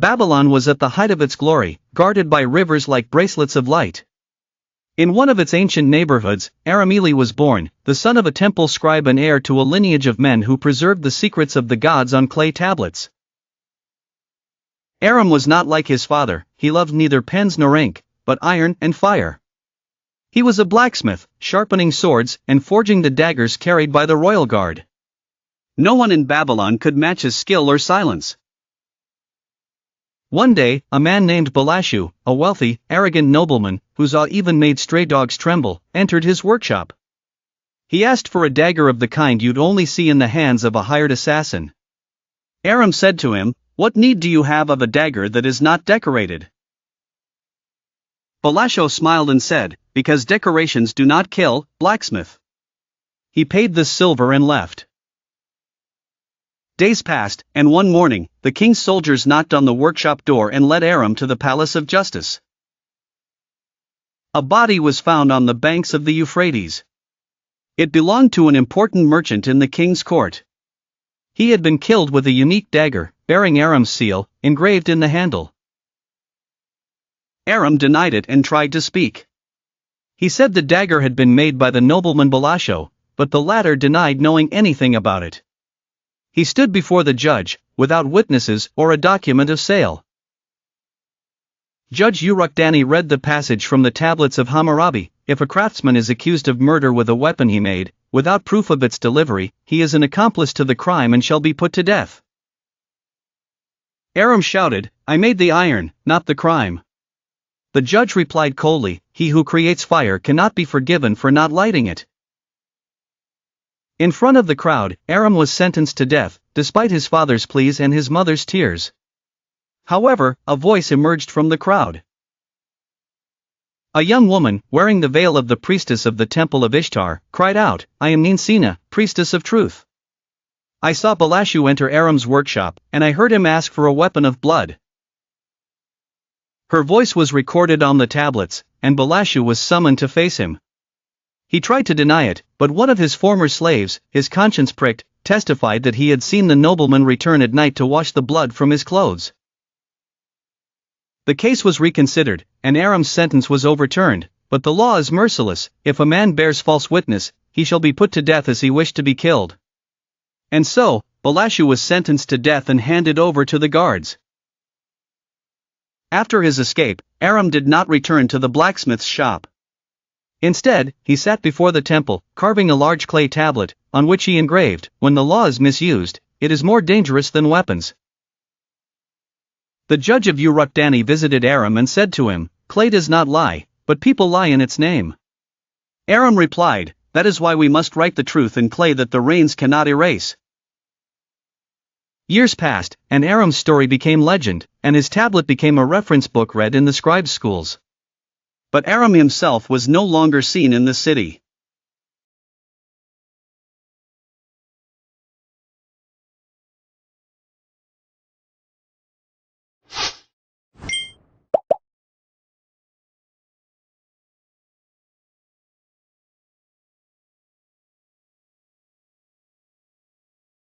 Babylon was at the height of its glory, guarded by rivers like bracelets of light. In one of its ancient neighborhoods, Aram was born, the son of a temple scribe and heir to a lineage of men who preserved the secrets of the gods on clay tablets. Aram was not like his father, he loved neither pens nor ink, but iron and fire. He was a blacksmith, sharpening swords and forging the daggers carried by the royal guard. No one in Babylon could match his skill or silence. One day, a man named Balashu, a wealthy, arrogant nobleman, whose awe even made stray dogs tremble, entered his workshop. He asked for a dagger of the kind you'd only see in the hands of a hired assassin. Aram said to him, "What need do you have of a dagger that is not decorated?" Balashu smiled and said, "Because decorations do not kill, blacksmith." He paid the silver and left. Days passed, and one morning, the king's soldiers knocked on the workshop door and led Aram to the palace of justice. A body was found on the banks of the Euphrates. It belonged to an important merchant in the king's court. He had been killed with a unique dagger, bearing Aram's seal, engraved in the handle. Aram denied it and tried to speak. He said the dagger had been made by the nobleman Balashu, but the latter denied knowing anything about it. He stood before the judge, without witnesses or a document of sale. Judge Urukdani read the passage from the tablets of Hammurabi: "If a craftsman is accused of murder with a weapon he made, without proof of its delivery, he is an accomplice to the crime and shall be put to death." Aram shouted, "I made the iron, not the crime." The judge replied coldly, "He who creates fire cannot be forgiven for not lighting it." In front of the crowd, Aram was sentenced to death, despite his father's pleas and his mother's tears. However, a voice emerged from the crowd. A young woman, wearing the veil of the priestess of the temple of Ishtar, cried out, "I am Ninsina, priestess of truth. I saw Balashu enter Aram's workshop, and I heard him ask for a weapon of blood." Her voice was recorded on the tablets, and Balashu was summoned to face him. He tried to deny it, but one of his former slaves, his conscience pricked, testified that he had seen the nobleman return at night to wash the blood from his clothes. The case was reconsidered, and Aram's sentence was overturned, but the law is merciless: if a man bears false witness, he shall be put to death as he wished to be killed. And so, Balashu was sentenced to death and handed over to the guards. After his escape, Aram did not return to the blacksmith's shop. Instead, he sat before the temple, carving a large clay tablet, on which he engraved, "When the law is misused, it is more dangerous than weapons." The judge of Urukdani visited Aram and said to him, "Clay does not lie, but people lie in its name." Aram replied, "That is why we must write the truth in clay that the rains cannot erase." Years passed, and Aram's story became legend, and his tablet became a reference book read in the scribes' schools. But Aram himself was no longer seen in the city.